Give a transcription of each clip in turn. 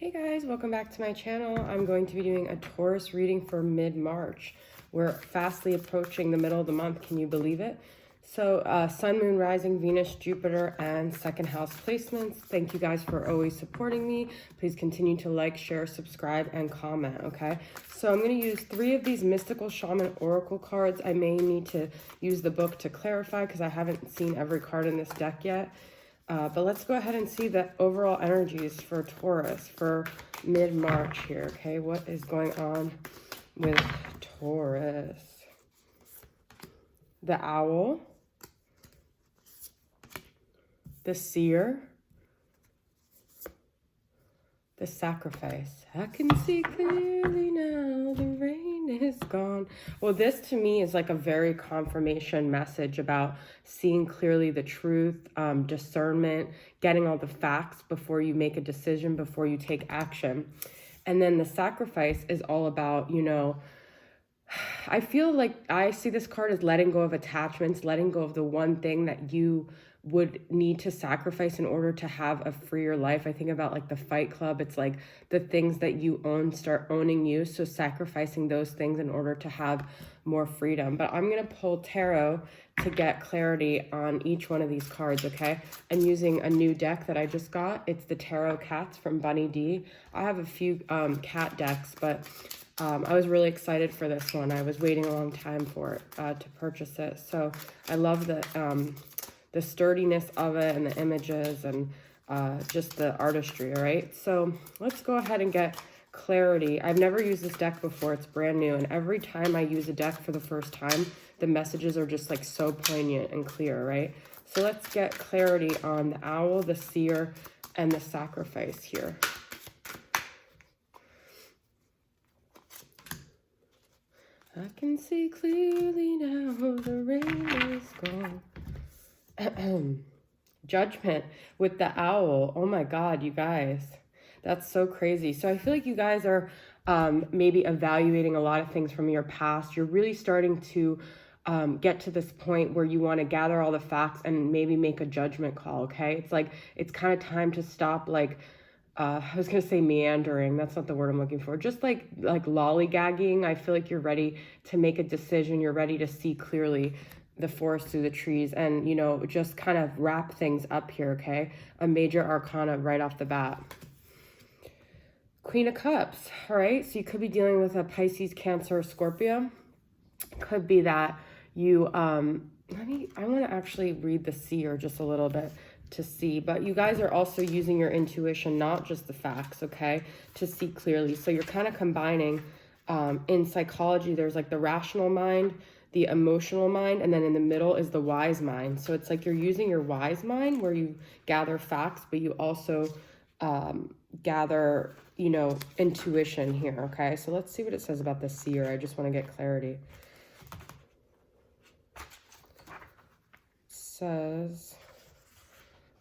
Hey guys, welcome back to my channel. I'm going to be doing a Taurus reading for mid-March. We're fastly approaching the middle of the month. Can you believe it? So Sun, Moon, Rising, Venus, Jupiter, and second house placements. Thank you guys for always supporting me. Please continue to like, share, subscribe, and comment, okay? So I'm going to use 3 of these Mystical Shaman Oracle cards. I may need to use the book to clarify because I haven't seen every card in this deck yet. But let's go ahead and see the overall energies for Taurus for mid-March here, okay? What is going on with Taurus? The Owl, the Seer, the Sacrifice. I can see clearly now, the rain is gone. Well, this to me is like a very confirmation message about seeing clearly the truth, discernment, getting all the facts before you make a decision, before you take action. And then the Sacrifice is all about, you know, I feel like I see this card as letting go of attachments, letting go of the one thing that you would need to sacrifice in order to have a freer life. I think about like the Fight Club. It's like the things that you own start owning you. So sacrificing those things in order to have more freedom. But I'm going to pull tarot to get clarity on each one of these cards, okay? I'm using a new deck that I just got. It's the Tarot Cats from Bunny D. I have a few cat decks, but I was really excited for this one. I was waiting a long time for it to purchase it. So I love the sturdiness of it and the images and just the artistry, all right? So let's go ahead and get clarity. I've never used this deck before. It's brand new. And every time I use a deck for the first time, the messages are just like so poignant and clear, right? So let's get clarity on the Owl, the Seer, and the Sacrifice here. I can see clearly now, the rain is gone. Judgment with the Owl. Oh my God, you guys. That's so crazy. So I feel like you guys are maybe evaluating a lot of things from your past. You're really starting to get to this point where you want to gather all the facts and maybe make a judgment call, okay? It's like, it's kind of time to stop like, I was going to say meandering. That's not the word I'm looking for. Just like lollygagging. I feel like you're ready to make a decision. You're ready to see clearly the forest through the trees and, you know, just kind of wrap things up here, okay? A major arcana right off the bat. Queen of Cups, all right? So you could be dealing with a Pisces, Cancer, Scorpio. Could be that you, I want to actually read the Seer just a little bit to see, but you guys are also using your intuition, not just the facts, okay, to see clearly. So you're kind of combining, in psychology, there's like the rational mind, the emotional mind, and then in the middle is the wise mind. So it's like you're using your wise mind where you gather facts, but you also gather, you know, intuition here, okay? So let's see what it says about the Seer. I just want to get clarity. Says,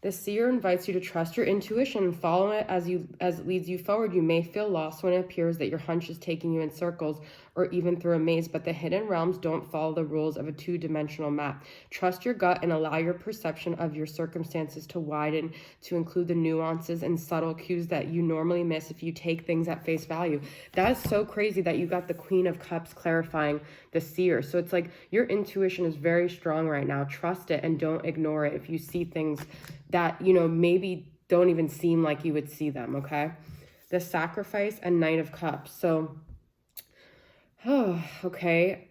the Seer invites you to trust your intuition and follow it as it leads you forward. You may feel lost when it appears that your hunch is taking you in circles or even through a maze, but the hidden realms don't follow the rules of a two-dimensional map. Trust your gut and allow your perception of your circumstances to widen to include the nuances and subtle cues that you normally miss if you take things at face value. That is so crazy that you got the Queen of Cups clarifying the Seer. So it's like your intuition is very strong right now. Trust it and don't ignore it if you see things that, you know, maybe don't even seem like you would see them, okay? The Sacrifice and Knight of Cups. So, oh, okay.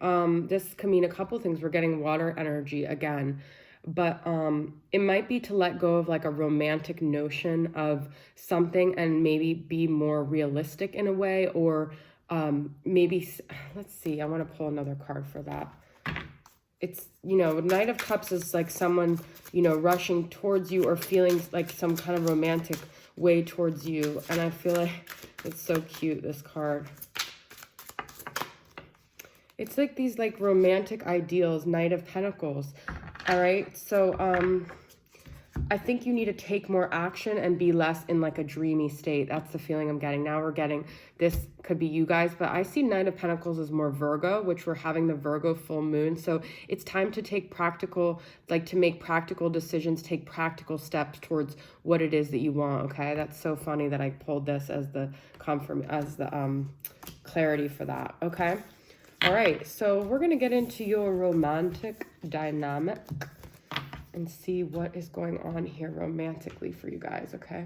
This could mean a couple things. We're getting water energy again. But it might be to let go of like a romantic notion of something and maybe be more realistic in a way, or maybe, let's see, I want to pull another card for that. It's, you know, Knight of Cups is like someone, you know, rushing towards you or feeling like some kind of romantic way towards you. And I feel like it's so cute, this card. It's like these like romantic ideals, Knight of Pentacles. All right. So I think you need to take more action and be less in like a dreamy state. That's the feeling I'm getting. Now we're getting, this could be you guys, but I see Knight of Pentacles as more Virgo, which we're having the Virgo full moon. So it's time to take practical, like to make practical decisions, take practical steps towards what it is that you want. Okay. That's so funny that I pulled this as the clarity for that. Okay. All right. So we're going to get into your romantic dynamic and see what is going on here romantically for you guys, okay?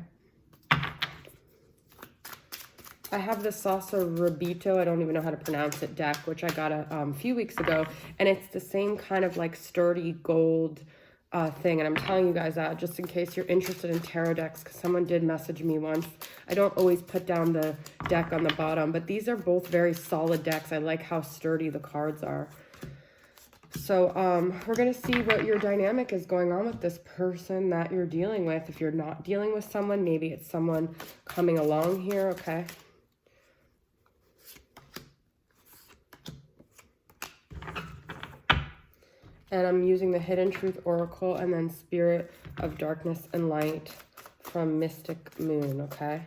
I have the Salsa Rabito, I don't even know how to pronounce it, deck, which I got a few weeks ago, and it's the same kind of like sturdy gold thing, and I'm telling you guys that just in case you're interested in tarot decks, because someone did message me once. I don't always put down the deck on the bottom, but these are both very solid decks. I like how sturdy the cards are. So we're going to see what your dynamic is going on with this person that you're dealing with. If you're not dealing with someone, maybe it's someone coming along here, okay? And I'm using the Hidden Truth Oracle and then Spirit of Darkness and Light from Mystic Moon, okay?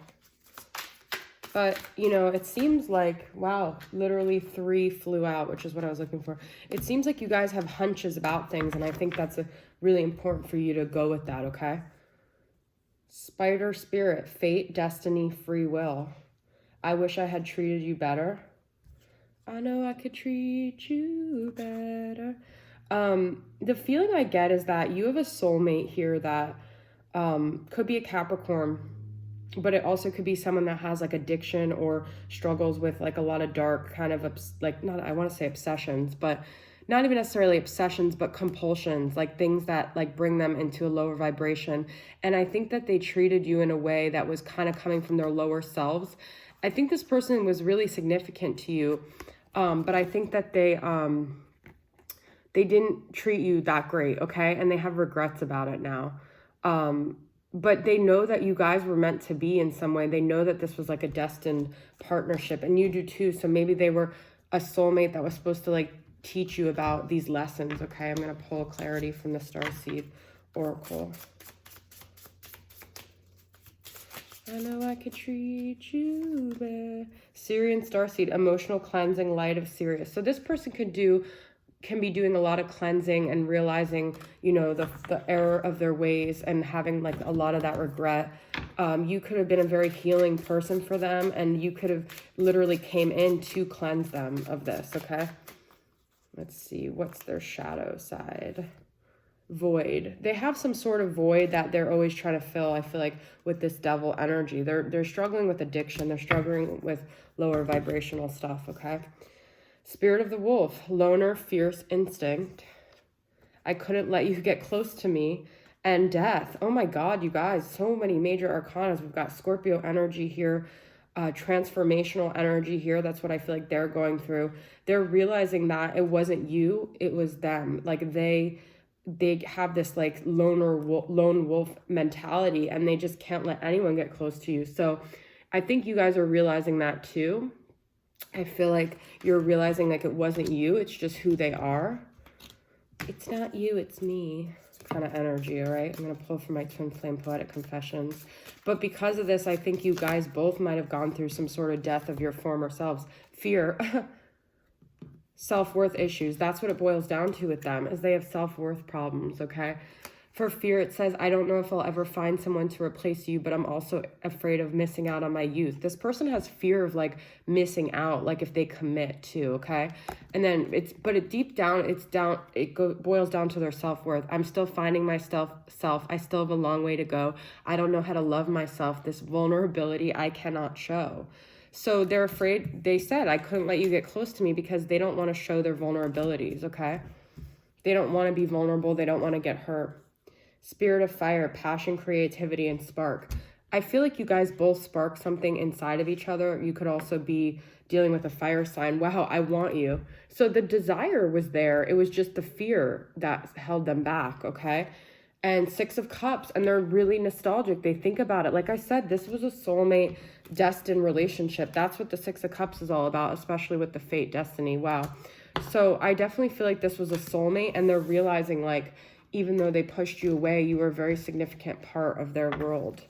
But, you know, it seems like, wow, literally 3 flew out, which is what I was looking for. It seems like you guys have hunches about things, and I think that's really important for you to go with that, okay? Spider Spirit, Fate, Destiny, Free Will. I wish I had treated you better. I know I could treat you better. The feeling I get is that you have a soulmate here that could be a Capricorn, but it also could be someone that has like addiction or struggles with like a lot of dark kind of I want to say obsessions, but not even necessarily obsessions, but compulsions, like things that like bring them into a lower vibration. And I think that they treated you in a way that was kind of coming from their lower selves. I think this person was really significant to you, but I think that they didn't treat you that great, okay? And they have regrets about it now. But they know that you guys were meant to be in some way. They know that this was like a destined partnership, and you do too. So maybe they were a soulmate that was supposed to like teach you about these lessons, okay? I'm going to pull clarity from the Starseed Oracle. I know I could treat you better. Syrian Starseed, emotional cleansing, light of Sirius. So this person can be doing a lot of cleansing and realizing, you know, the error of their ways and having like a lot of that regret. You could have been a very healing person for them, and you could have literally came in to cleanse them of this, okay? Let's see, what's their shadow side? Void. They have some sort of void that they're always trying to fill, I feel like, with this devil energy. They're struggling with addiction. They're struggling with lower vibrational stuff, okay? Spirit of the Wolf, loner, fierce instinct. I couldn't let you get close to me. And death. Oh my God, you guys, so many major arcanas. We've got Scorpio energy here, transformational energy here. That's what I feel like they're going through. They're realizing that it wasn't you, it was them. Like they have this like lone wolf mentality, and they just can't let anyone get close to you. So I think you guys are realizing that too. I feel like you're realizing like it wasn't you, it's just who they are. It's not you, it's me kind of energy, all right? I'm going to pull from my Twin Flame Poetic Confessions. But because of this, I think you guys both might have gone through some sort of death of your former selves. Fear, self-worth issues. That's what it boils down to with them, is they have self-worth problems, okay? For fear, it says, I don't know if I'll ever find someone to replace you, but I'm also afraid of missing out on my youth. This person has fear of like missing out, like if they commit to, okay? And then deep down, boils down to their self-worth. I'm still finding myself. I still have a long way to go. I don't know how to love myself. This vulnerability I cannot show. So they're afraid. They said, I couldn't let you get close to me because they don't want to show their vulnerabilities, okay? They don't want to be vulnerable. They don't want to get hurt. Spirit of fire, passion, creativity, and spark. I feel like you guys both spark something inside of each other. You could also be dealing with a fire sign. Wow, I want you. So the desire was there. It was just the fear that held them back, okay? And 6 of Cups, and they're really nostalgic. They think about it. Like I said, this was a soulmate, destined relationship. That's what the 6 of Cups is all about, especially with the fate, destiny. Wow. So I definitely feel like this was a soulmate, and they're realizing like, even though they pushed you away, you were a very significant part of their world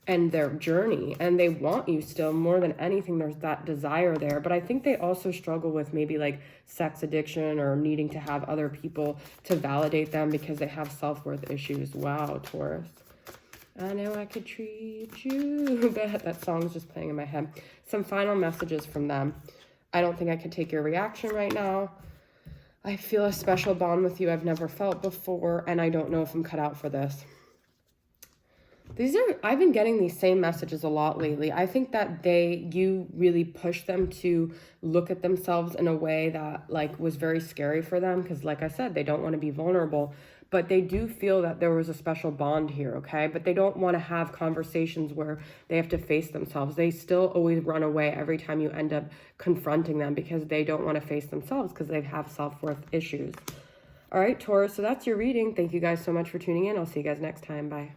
and their journey, and they want you still more than anything. There's that desire there, but I think they also struggle with maybe like sex addiction or needing to have other people to validate them because they have self-worth issues. Wow, Taurus. I know I could treat you bad. That song's just playing in my head. Some final messages from them. I don't think I can take your reaction right now. I feel a special bond with you I've never felt before, and I don't know if I'm cut out for this. I've been getting these same messages a lot lately. I think that you really push them to look at themselves in a way that like was very scary for them. Because like I said, they don't want to be vulnerable, but they do feel that there was a special bond here. Okay. But they don't want to have conversations where they have to face themselves. They still always run away every time you end up confronting them because they don't want to face themselves because they have self-worth issues. All right, Taurus. So that's your reading. Thank you guys so much for tuning in. I'll see you guys next time. Bye.